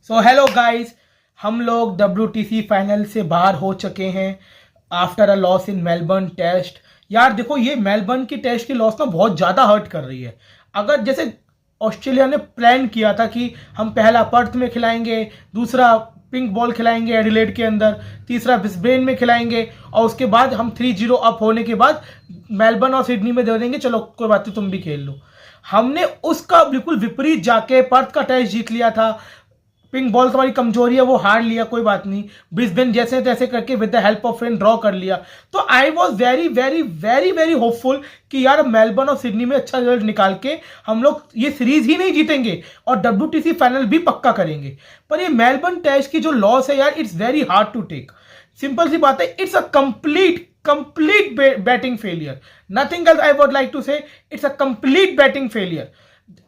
So hello guys, हम लोग WTC final से बाहर हो चुके हैं after a loss in Melbourne test. यार देखो, ये मेलबर्न की टेस्ट की लॉस ना बहुत ज़्यादा हर्ट कर रही है। अगर जैसे ऑस्ट्रेलिया ने प्लान किया था कि हम पहला पर्थ में खिलाएंगे, दूसरा पिंक बॉल खिलाएंगे एडिलेड के अंदर, तीसरा ब्रिस्बेन में खिलाएंगे और उसके बाद हम 3-0 अप होने के बाद मेलबर्न और सिडनी में दे देंगे, चलो कोई बात नहीं तुम भी खेल लो। हमने उसका बिल्कुल विपरीत जाके पर्थ का टेस्ट जीत लिया था। पिंक बॉल तुम्हारी कमजोरी है, वो हार लिया, कोई बात नहीं। ब्रिस्बेन जैसे तैसे करके with the help of friend draw कर लिया। तो I was very very very very hopeful कि यार मेलबर्न और सिडनी में अच्छा रिजल्ट निकाल के हम लोग ये सीरीज ही नहीं जीतेंगे और WTC फाइनल भी पक्का करेंगे। पर ये मेलबर्न टेस्ट की जो लॉस है यार, it's very hard to take. Simple सी बात है, it's a complete batting failure. Nothing else I would like to say, it's a complete batting failure.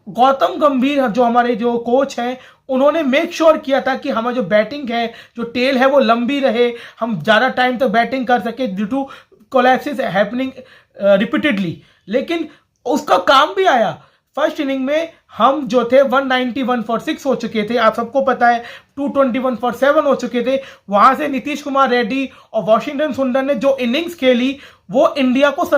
Gautam Gambhir जो हमारे जो कोच हैं, उन्होंने मेक श्योर किया था कि हमारा जो बैटिंग है, जो टेल है, वो लंबी रहे, हम ज़्यादा टाइम तक बैटिंग कर सके due to collapses happening repeatedly. लेकिन उसका काम भी आया। फर्स्ट इनिंग में हम जो थे 191 फॉर 6 हो चुके थे, आप सबको पता है 221 फॉर 7 हो चुके थे। वहां से नीतीश कुमार रेड्डी और वॉशिंगटन सुंदर ने जो इनिंग्स खेली, वो इंडिया को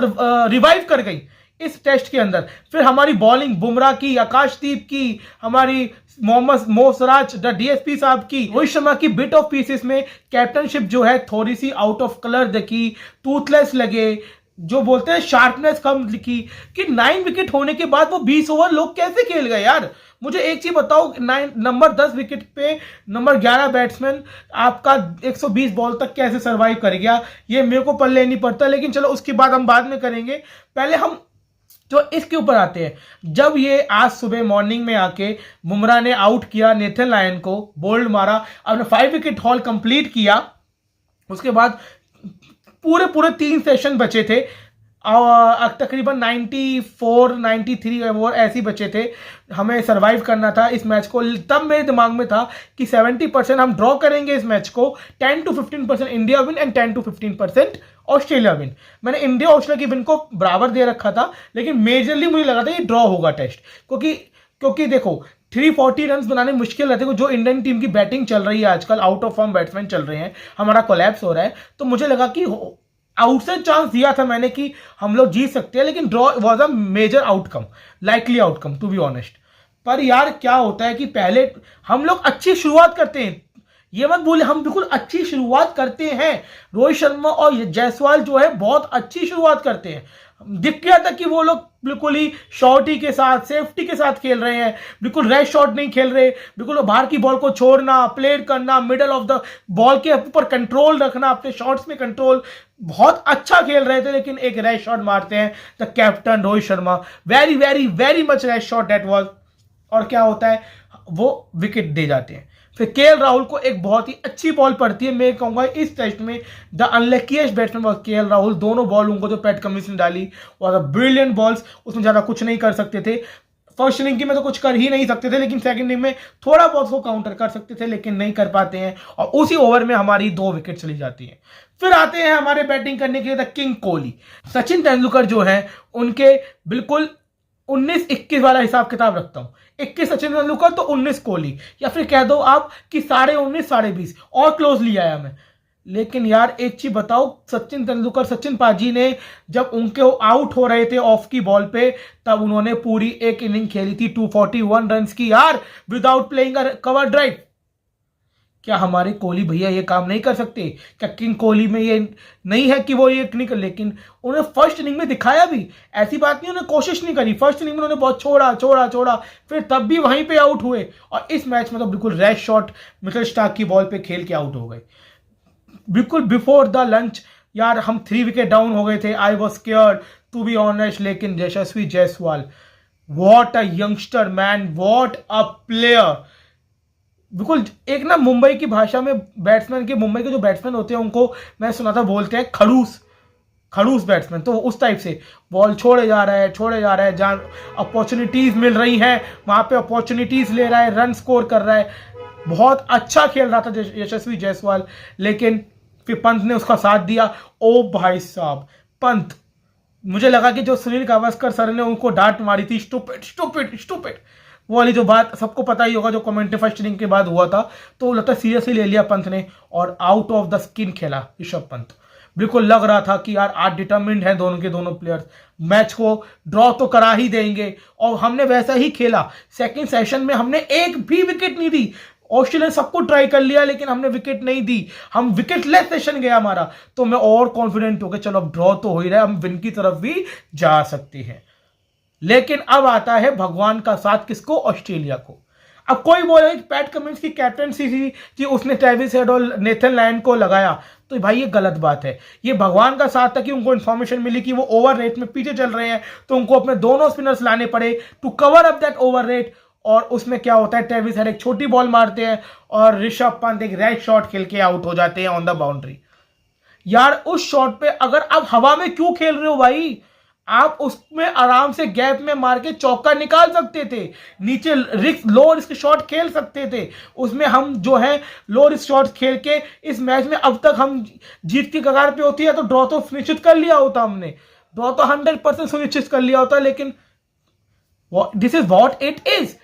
रिवाइव कर गई इस टेस्ट के अंदर। फिर हमारी बॉलिंग बुमराह की, आकाशदीप की, हमारी मोहम्मद मोसराज द DSP साहब की, रोहित शर्मा की बिट ऑफ पीसेस में कैप्टनशिप जो है थोड़ी सी आउट ऑफ कलर दिखी, टूथलेस लगे, जो बोलते हैं शार्पनेस कम दिखी। कि 9 विकेट होने के बाद वो 20 ओवर लोग कैसे खेल गए यार। मुझे एक चीज बताओ, नंबर 10 विकेट पे नंबर 11 बैट्समैन आपका 120 बॉल तक कैसे सरवाइव कर गया, ये मेरे को पल्ले नहीं पड़ता। लेकिन चलो उसकी बात हम बाद में करेंगे, पहले हम तो इसके ऊपर आते हैं। जब ये आज सुबह मॉर्निंग में आके बुमराह ने आउट किया नेथन लायन को, बोल्ड मारा, अपने 5 विकेट हॉल कंप्लीट किया। उसके बाद पूरे पूरे 3 सेशन बचे थे, तकरीबन 94-93 ओवर ऐसे बचे थे, हमें सरवाइव करना था इस मैच को। तब मेरे दिमाग में था कि 70% हम ड्रॉ करेंगे इस मैच को, 10 to 15% India win and 10 to 15% Australia win. मैंने इंडिया ऑस्ट्रेलिया की विन को बराबर दे रखा था, लेकिन मेजरली मुझे लगा था ये ड्रॉ होगा टेस्ट, क्योंकि देखो 340 रन बनाने मुश्किल रहते हैं। जो इंडियन टीम की बैटिंग चल रही है आजकल, आउट ऑफ फॉर्म बैट्समैन चल रहे हैं, हमारा कोलैप्स हो रहा है। तो मुझे लगा कि आउटसाइड चांस दिया था मैंने कि हम लोग जीत सकते हैं, लेकिन draw was a major outcome, likely outcome to be honest. पर यार क्या होता है कि पहले हम लोग अच्छी शुरुआत करते हैं, ये मत भूले, हम बिल्कुल अच्छी शुरुआत करते हैं। रोहित शर्मा और जायसवाल जो है बहुत अच्छी शुरुआत करते हैं। दिख गया था कि वो लोग बिल्कुल ही शॉर्टी के साथ, सेफ्टी के साथ खेल रहे हैं, बिल्कुल रैश शॉट नहीं खेल रहे, बिल्कुल बाहर की बॉल को छोड़ना, प्लेड करना, मिडल ऑफ द बॉल के ऊपर कंट्रोल रखना, अपने शॉट्स में कंट्रोल, बहुत अच्छा खेल रहे थे। लेकिन एक रैश शॉट मारते हैं the captain Rohit Sharma, very very very much rash shot that was, और क्या होता है, वो विकेट दे जाते हैं। फिर KL राहुल को एक बहुत ही अच्छी बॉल पड़ती है। मैं कहूंगा इस टेस्ट में the unluckiest batsman was KL Rahul. दोनों बॉल उनको जो पैट कमिंस ने डाली और ब्रिलियंट बॉल्स, उसमें ज़्यादा कुछ नहीं कर सकते थे। फर्स्ट इनिंग की में तो कुछ कर ही नहीं सकते थे, लेकिन सेकंड इनिंग में थोड़ा बहुत वो काउंटर कर सकते थे, लेकिन नहीं कर पाते हैं। और उसी ओवर में हमारी 2 विकेट चली जाती हैं। फिर आते हैं हमारे बैटिंग करने के लिए द किंग कोहली। सचिन तेंदुलकर जो है, उनके बिल्कुल 19-21 वाला हिसाब किताब रखता हूं। 21 सचिन तेंदुलकर तो 19 कोहली, या फिर कह दो आप कि 19.5 20.5 और क्लोजली आया मैं। लेकिन यार एक चीज बताओ, सचिन तेंदुलकर, सचिन पाजी ने जब उनके आउट हो रहे थे ऑफ की बॉल पे, तब उन्होंने पूरी एक इनिंग खेली थी 241 रन की यार, without playing a cover drive. क्या हमारे कोहली भैया ये काम नहीं कर सकते? क्या किंग कोहली में ये नहीं है कि वो ये नहीं कर? लेकिन उन्होंने फर्स्ट इनिंग में दिखाया भी, ऐसी बात नहीं उन्होंने कोशिश नहीं करी। फर्स्ट इनिंग में उन्होंने बहुत छोड़ा, फिर तब भी वहीं पे आउट हुए। और इस मैच में तो बिल्कुल रैश शॉट मिचेल स्टार्क की बॉल पे खेल के आउट हो गए, बिल्कुल बिफोर द लंच। यार हम 3 विकेट डाउन हो गए थे, I was scared to be honest. लेकिन Yashasvi Jaiswal, what a youngster man, what a player. बिल्कुल एक ना मुंबई की भाषा में बैट्समैन के, मुंबई के जो बैट्समैन होते हैं उनको मैं सुना था बोलते हैं खड़ूस बैट्समैन। तो उस टाइप से बॉल छोड़े जा रहा है, जहाँ अपॉर्चुनिटीज मिल रही हैं वहां पे अपॉर्चुनिटीज ले रहा है, रन स्कोर कर रहा है। बहुत अच्छा खेल रहा था यशस्वी जायसवाल। लेकिन फिर पंत ने उसका साथ दिया। ओ भाई साहब, पंत, मुझे लगा कि जो सुनील गावस्कर सर ने उनको डांट मारी थी, स्टूपिड, वो वाली जो बात सबको पता ही होगा, जो कमेंट फर्स्ट इनिंग के बाद हुआ था, तो लगता है सीरियसली ले लिया पंत ने और आउट ऑफ द स्किन खेला ऋषभ पंत। बिल्कुल लग रहा था कि यार आज डिटरमिन्ड है दोनों के दोनों प्लेयर्स, मैच को ड्रॉ तो करा ही देंगे, और हमने वैसा ही खेला। सेकंड सेशन में हमने एक भी विकेट नहीं दी। ऑस्ट्रेलिया ने सबको ट्राई कर लिया लेकिन हमने विकेट नहीं दी, हम विकेट लेस सेशन गया हमारा। तो मैं और कॉन्फिडेंट हो गया, चलो अब ड्रॉ तो हो ही रहा है, हम विन की तरफ भी जा सकते हैं। लेकिन अब आता है भगवान का साथ किसको? ऑस्ट्रेलिया को। अब कोई बोले कि पैट कमिंस की कैप्टनसी थी कि उसने ट्रेविस हेड और नेथन लायन को लगाया, तो भाई ये गलत बात है। ये भगवान का साथ था कि उनको इन्फॉर्मेशन मिली कि वो ओवर रेट में पीछे चल रहे हैं, तो उनको अपने दोनों स्पिनर्स लाने पड़े to cover up that over rate. और उसमें क्या होता है, ट्रेविस हेड एक छोटी बॉल मारते हैं और ऋषभ पंत एक रेड शॉट खेल के आउट हो जाते हैं ऑन द बाउंड्री। यार उस शॉट पे अगर आप हवा में क्यों खेल रहे हो भाई? आप उसमें आराम से गैप में मार के चौका निकाल सकते थे, नीचे रिस्क लो रिस्क शॉट खेल सकते थे। उसमें हम जो है लो रिस्क शॉट खेल के इस मैच में अब तक हम जीत की कगार पे होती है तो ड्रॉ तो सुनिश्चित कर लिया होता, हमने ड्रॉ तो 100% सुनिश्चित कर लिया होता। लेकिन this is what it is.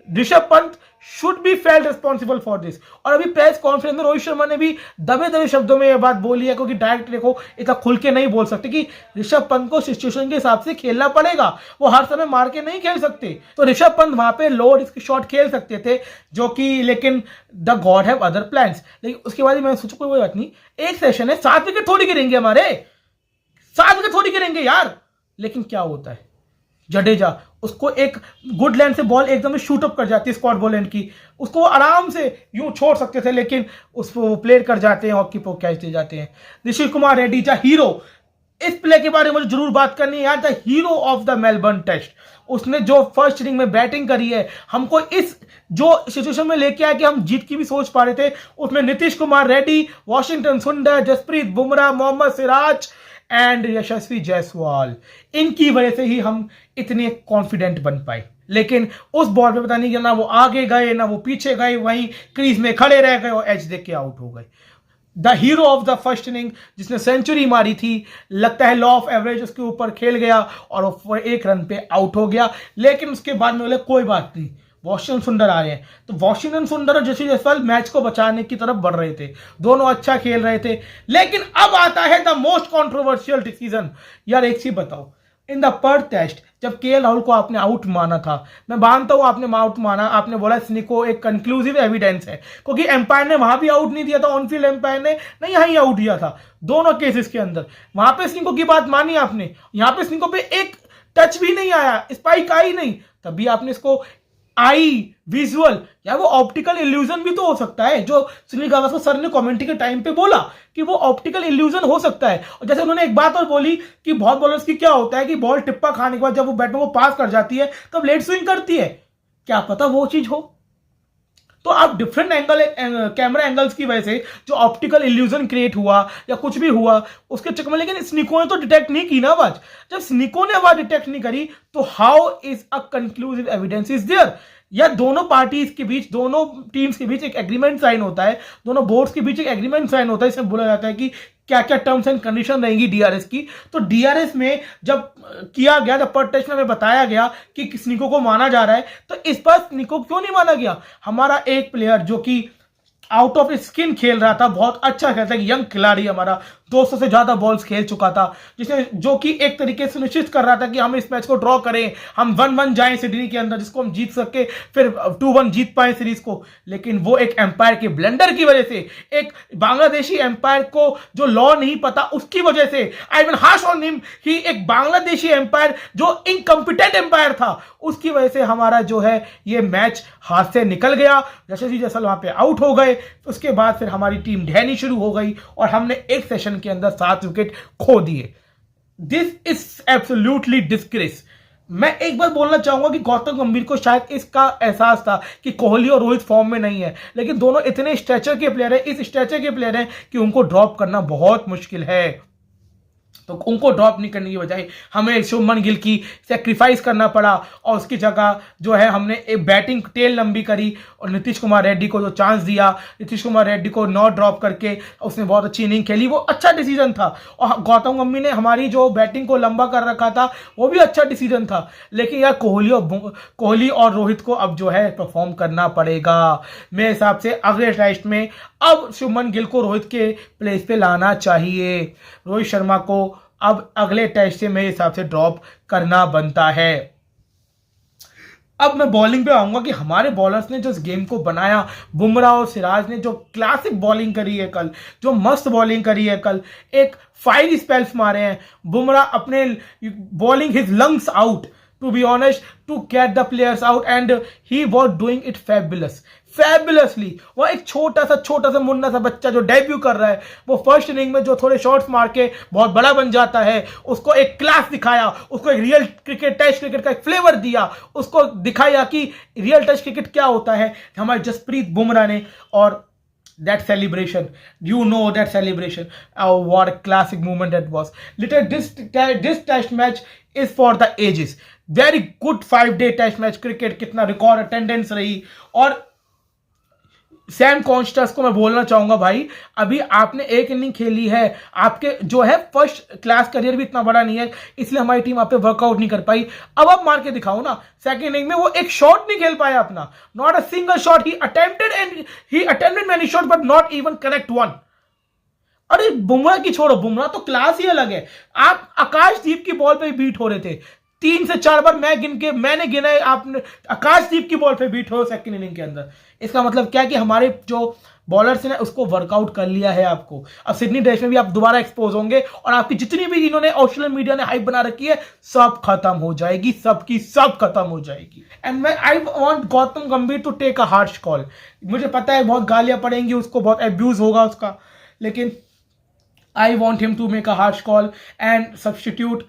Rishabh Pant should be failed responsible for this. और अभी प्रेस कॉन्फ्रेंस में रोहित शर्मा ने भी दबे दबे शब्दों में यह बात बोली है, क्योंकि डायरेक्ट देखो इतना खुल के नहीं बोल सकते कि ऋषभ पंत को सिचुएशन के हिसाब से खेलना पड़ेगा, वो हर समय मार के नहीं खेल सकते। तो ऋषभ पंत वहां पे लो रिस्क शॉट खेल सकते थे, जो कि लेकिन the God have other plans. लेकिन उसके बाद मैंने सोचा कोई बात नहीं, एक सेशन है, 7 विकेट थोड़ी गिरेंगे हमारे, 7 विकेट थोड़ी गिरेंगे यार। लेकिन क्या होता है, जडेजा उसको एक गुड लेंथ से बॉल एकदम शूट अप कर जाती है स्कॉट बोलैंड की, उसको वो आराम से यूं छोड़ सकते थे, लेकिन उसको वो प्लेयर कर जाते हैं, हॉकी को कैच दे जाते हैं। ऋषि कुमार रेड्डी द हीरो, इस प्ले के बारे में मुझे जरूर बात करनी है यार। The hero of the Melbourne test, उसने जो फर्स्ट इनिंग में बैटिंग करी है, हमको इस जो सिचुएशन में लेके आया कि हम जीत की भी सोच पा रहे थे, उसमें नीतीश कुमार रेड्डी, वॉशिंगटन सुंदर, जसप्रीत बुमराह, मोहम्मद सिराज एंड यशस्वी जायसवाल, इनकी वजह से ही हम इतने कॉन्फिडेंट बन पाए। लेकिन उस बॉल पे पता नहीं ना वो आगे गए ना वो पीछे गए, वहीं क्रीज में खड़े रह गए और एज देके आउट हो गए। The hero of the first inning, जिसने सेंचुरी मारी थी, लगता है लॉ ऑफ एवरेज उसके ऊपर खेल गया और वो 1 रन पे आउट हो गया। लेकिन उसके बाद में बोले कोई बात नहीं, वॉशिंगटन सुंदर आ रहे हैं, तो वॉशिंगटन सुंदर और जैसे जायसवाल मैच को बचाने की तरफ बढ़ रहे थे, दोनों अच्छा खेल रहे थे। लेकिन अब आता है द मोस्ट कंट्रोवर्शियल डिसीजन। यार एक चीज बताओ, इन द पर्थ टेस्ट जब केएल राहुल को आपने आउट माना था, मैं मानता हूं आपने आउट माना, आपने बोला स्निको एक कंक्लूसिव एविडेंस है, क्योंकि एम्पायर ने वहां भी आउट नहीं दिया था, ऑनफील्ड एम्पायर ने नहीं यहीं आउट दिया था दोनों केसेस के अंदर। वहां पे स्निको की बात मानी आपने, यहां पे स्निको पे एक टच भी नहीं आया, स्पाइक आई नहीं, तभी आपने इसको आई विजुअल या वो ऑप्टिकल इल्यूजन भी तो हो सकता है, जो सुनील गावस्कर सर ने कमेंट्री के टाइम पे बोला कि वो ऑप्टिकल इल्यूजन हो सकता है। और जैसे उन्होंने एक बात और बोली कि बहुत बॉलर्स की क्या होता है कि बॉल टिप्पा खाने के बाद जब वो बैट में वो पास कर जाती है तब लेट स्विंग करती है, क्या पता वो चीज हो। तो आप डिफरेंट एंगल कैमरा एंगल्स की वजह से जो ऑप्टिकल इल्यूजन क्रिएट हुआ या कुछ भी हुआ उसके चक्कर में, लेकिन स्निको ने तो डिटेक्ट नहीं की ना आवाज। जब स्निको ने आवाज डिटेक्ट नहीं करी तो how is a conclusive evidence is there? या दोनों पार्टीज के बीच, दोनों टीम्स के बीच एक एग्रीमेंट साइन होता है, दोनों बोर्ड्स के बीच एक एग्रीमेंट साइन होता है, इसमें बोला जाता है कि क्या क्या टर्म्स एंड कंडीशन रहेंगी डीआरएस की। तो डीआरएस में जब किया गया, जब पर टेस्ट में हमें बताया गया कि स्निको को माना जा रहा है, तो इस बार स्निको क्यों नहीं माना गया? हमारा एक प्लेयर जो कि आउट ऑफ स्किन खेल रहा था, बहुत अच्छा खेलता है, यंग खिलाड़ी हमारा, 200 से ज्यादा बॉल्स खेल चुका था, जिसने जो कि एक तरीके से सुनिश्चित कर रहा था कि हम इस मैच को ड्रॉ करें, हम 1-1 जाएं सिडनी के अंदर, जिसको हम जीत सके, फिर 2-1 जीत पाए सीरीज को। लेकिन वो एक एम्पायर के ब्लंडर की वजह से, एक बांग्लादेशी एम्पायर को जो लॉ नहीं पता उसकी वजह से, I mean harsh on him, कि एक बांग्लादेशी एम्पायर जो इनकम्पिटेंट एम्पायर था, उसकी वजह से हमारा जो है ये मैच हाथ से निकल गया। यशस्वी जायसवाल वहां पे आउट हो गए, उसके बाद फिर हमारी टीम ढहनी शुरू हो गई और हमने एक सेशन के अंदर 7 विकेट खो दिए। This is absolutely disgrace. मैं एक बार बोलना चाहूंगा कि गौतम गंभीर को शायद इसका एहसास था कि कोहली और रोहित फॉर्म में नहीं है, लेकिन दोनों इतने स्ट्रेचर के प्लेयर हैं, इस स्ट्रेचर के प्लेयर हैं कि उनको ड्रॉप करना बहुत मुश्किल है। तो उनको ड्रॉप नहीं करने की बजाय हमें शुभमन गिल की सेक्रीफाइस करना पड़ा और उसकी जगह जो है हमने एक बैटिंग टेल लंबी करी और नीतीश कुमार रेड्डी को जो चांस दिया, नीतीश कुमार रेड्डी को नॉट ड्रॉप करके उसने बहुत अच्छी इनिंग खेली, वो अच्छा डिसीजन था। और गौतम गंभीर ने हमारी जो बैटिंग को लंबा कर रखा था वो भी अच्छा डिसीजन था। लेकिन यार कोहली और रोहित को अब जो है परफॉर्म करना पड़ेगा मेरे हिसाब से अगले टेस्ट में। अब शुभमन गिल को रोहित के प्लेस पे लाना चाहिए, रोहित शर्मा को अब अगले टेस्ट से मेरे हिसाब से ड्रॉप करना बनता है। अब मैं बॉलिंग पे आऊंगा कि हमारे बॉलर्स ने जो इस गेम को बनाया, बुमराह और सिराज ने जो क्लासिक बॉलिंग करी है कल, जो मस्त बॉलिंग करी है कल, एक 5 स्पेल्स मारे हैं बुमराह अपने bowling his lungs out to be honest to get the players out and he was doing it fabulously। वो एक छोटा सा मुन्ना सा बच्चा जो डेब्यू कर रहा है, वो फर्स्ट इनिंग में जो थोड़े शॉट्स मार के बहुत बड़ा बन जाता है, उसको एक क्लास दिखाया, उसको एक रियल क्रिकेट टेस्ट क्रिकेट का एक फ्लेवर दिया, उसको दिखाया कि रियल टेस्ट क्रिकेट क्या होता है हमारे जसप्रीत बुमराह ने। और that celebration, you know that celebration, oh what a classic moment that was। this test match is for the ages, very good 5-day test match cricket, कितना रिकॉर्ड अटेंडेंस रही। और Sam Constance को मैं बोलना चाहूंगा भाई, अभी आपने एक इनिंग खेली है, आपके जो है फर्स्ट क्लास करियर भी इतना बड़ा नहीं है, इसलिए हमारी टीम आप पे वर्कआउट नहीं कर पाई। अब आप मार के दिखाओ ना। सेकंड इनिंग में वो एक शॉट नहीं खेल पाया अपना, not a single shot he attempted many shot but not even correct one. अरे बुमराह की छोड़ो, बुमराह तो क्लास ही अलग है। आप आकाशदीप की बॉल पे बीट हो रहे थे 3 से 4 बार, मैंने गिना है, आपने आकाशदीप की बॉल पे बीट हो सेकंड इनिंग के अंदर। इसका मतलब क्या है कि हमारे जो बॉलर्स ने उसको वर्कआउट कर लिया है आपको। अब सिडनी टेस्ट में भी आप दोबारा एक्सपोज होंगे और आपकी जितनी भी इन्होंने ऑस्ट्रेलियन मीडिया ने हाइप बना रखी है सब खत्म हो जाएगी, सबकी सब खत्म हो जाएगी। And I want Gautam Gambhir to take a harsh call. मुझे पता है बहुत गालियां पड़ेंगी उसको, बहुत एब्यूज होगा उसका, लेकिन I want him to make a harsh call and substitute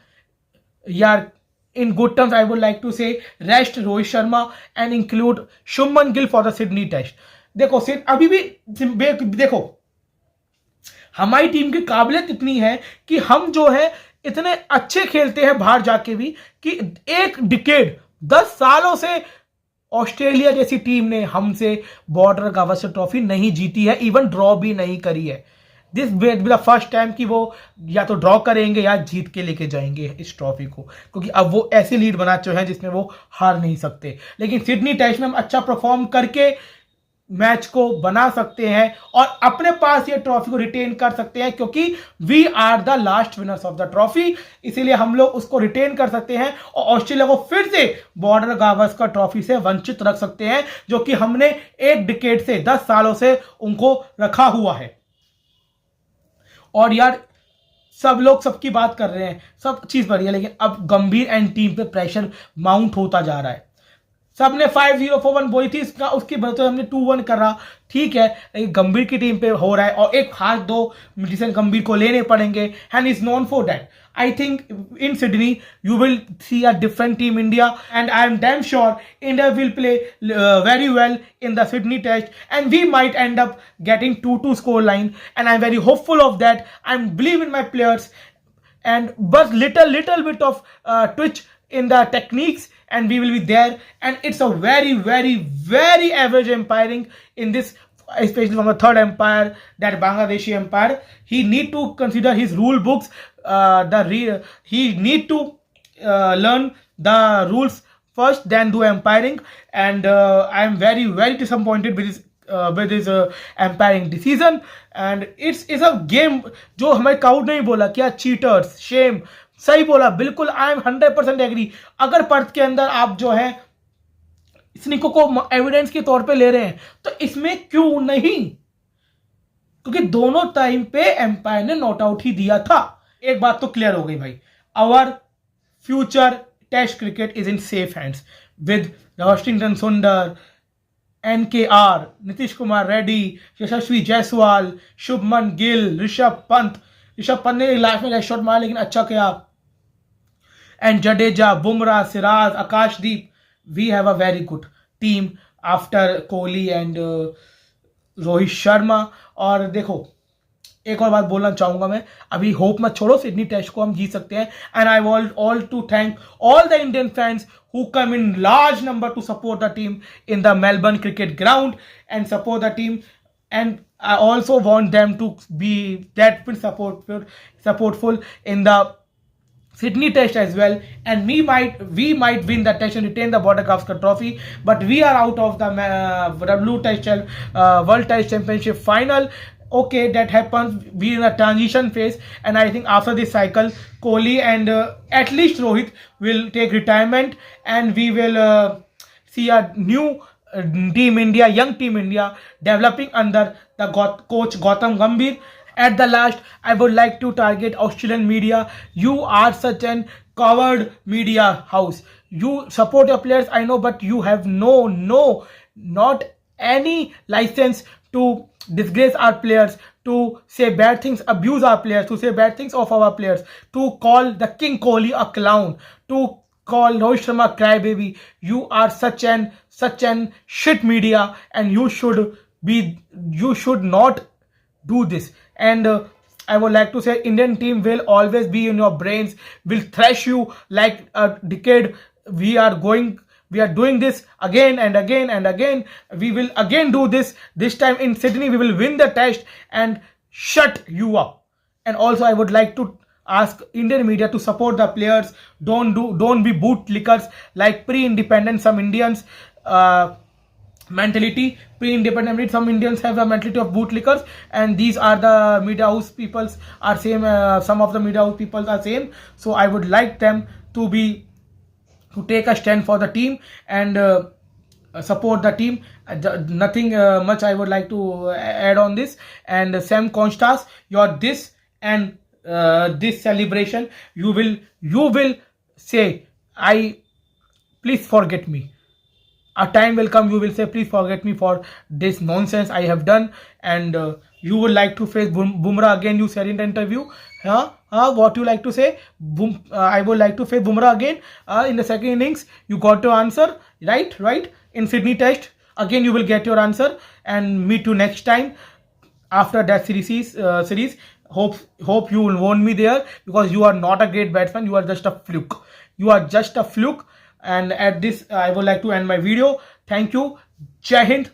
यार in good terms I would like to say rest Rohit Sharma and include Shubman Gill for the Sydney test। देखो अभी भी देखो हमारी टीम की काबिलियत इतनी है कि हम जो है इतने अच्छे खेलते हैं बाहर जाके भी कि एक डिकेड 10 सालों से ऑस्ट्रेलिया जैसी टीम ने हमसे बॉर्डर गावस्कर ट्रॉफी नहीं जीती है, इवन ड्रॉ भी नहीं करी है। This will be the first time कि वो या तो ड्रॉ करेंगे या जीत के लेके जाएंगे इस ट्रॉफी को, क्योंकि अब वो ऐसी लीड बना चुके हैं जिसमें वो हार नहीं सकते। लेकिन सिडनी टेस्ट में हम अच्छा परफॉर्म करके मैच को बना सकते हैं और अपने पास ये ट्रॉफी को रिटेन कर सकते हैं, क्योंकि we are the last winners of the trophy, इसीलिए हम लोग उसको रिटेन कर सकते हैं और ऑस्ट्रेलिया को फिर से बॉर्डर गावस्कर ट्रॉफी से वंचित रख सकते हैं, जो कि हमने एक डिकेड से 10 सालों से उनको रखा हुआ है। और यार सब लोग सबकी बात कर रहे हैं, सब चीज बढ़िया, लेकिन अब गंभीर एंड टीम पे प्रेशर माउंट होता जा रहा है। सबने 5-0 4-1 बोली थी, उसकी वजह से हमने 2-1 करा, ठीक है, लेकिन गंभीर की टीम पे हो रहा है और एक हाथ 2 मेडिसिन गंभीर को लेने पड़ेंगे and is known for that. I think in Sydney you will see a different team India and I am damn sure India will play very well in the Sydney test and we might end up getting 2-2 score line and I am very hopeful of that. I am believe in my players and but little bit of twitch in the techniques and we will be there, and it's a very average umpiring in this, especially from the third umpire, that Bangladeshi umpire. He need to consider his rule books, he need to learn the rules first then do umpiring, and I am very disappointed with his umpiring decision and it's a game जो हमें cout नहीं बोला क्या, cheaters, Shem, सही बोला बिल्कुल। I am 100% agree. अगर Perth के अंदर आप जो है स्निको को एविडेंस के तौर पे ले रहे हैं तो इसमें क्यों नहीं, क्योंकि दोनों टाइम पे एम्पायर ने नॉट आउट ही दिया था। एक बात तो क्लियर हो गई भाई, our future test cricket is in safe hands with Washington Sundar, NKR, Nitish Kumar Reddy, Yashasvi Jaiswal, Shubman Gill, Rishabh Pant ने लास्ट में लेग शॉट मारा लेकिन अच्छा किया, and Jadeja, Bumrah, Siraj, Akashdeep. We have a very good team after Kohli and Rohit Sharma. और देखो एक और बात बोलना चाहूंगा मैं, अभी होप मत छोड़ो, सिडनी टेस्ट को हम जीत सकते हैं। And I want all to thank all the Indian fans who come in large number to support the team in the Melbourne cricket ground and support the team. And I also want them to be that bit supportful in the Sydney Test as well, and we might win the test and retain the Border Gavaskar Trophy, but we are out of the World Test Championship final. Okay, that happens. We in a transition phase, and I think after this cycle, Kohli and at least Rohit will take retirement, and we will see a new Team India, young Team India, developing under the coach Gautam Gambhir. At the last, I would like to target Australian media. You are such an coward media house. You support your players, I know, but you have not any license to disgrace our players, to say bad things, abuse our players, to say bad things of our players, to call the King Kohli a clown, to call Rohit Sharma a crybaby. You are such an shit media, and you should not do this. And I would like to say Indian team will always be in your brains, will thrash you like a decade. We are doing this again and again and again. We will again do this. This time in Sydney, we will win the test and shut you up. And also, I would like to ask Indian media to support the players. Don't be bootlickers like pre-independent some Indians. Mentality pre-independent, some Indians have a mentality of bootlickers, and these are the media house peoples are same. Some of the media house people are same. So I would like them to take a stand for the team and support the team. Nothing much I would like to add on this. And Sam Constas, your this and this celebration, you will say, please forget me. A time will come, you will say, please forget me for this nonsense I have done. And you would like to face Bumrah again, you said in the interview. What you like to say? I would like to face Bumrah again in the second innings. You got your answer, right? In Sydney Test, again you will get your answer. And meet you next time after that series. Hope you will warn me there, because you are not a great batsman. You are just a fluke. And at this, I would like to end my video. Thank you. Jai Hind.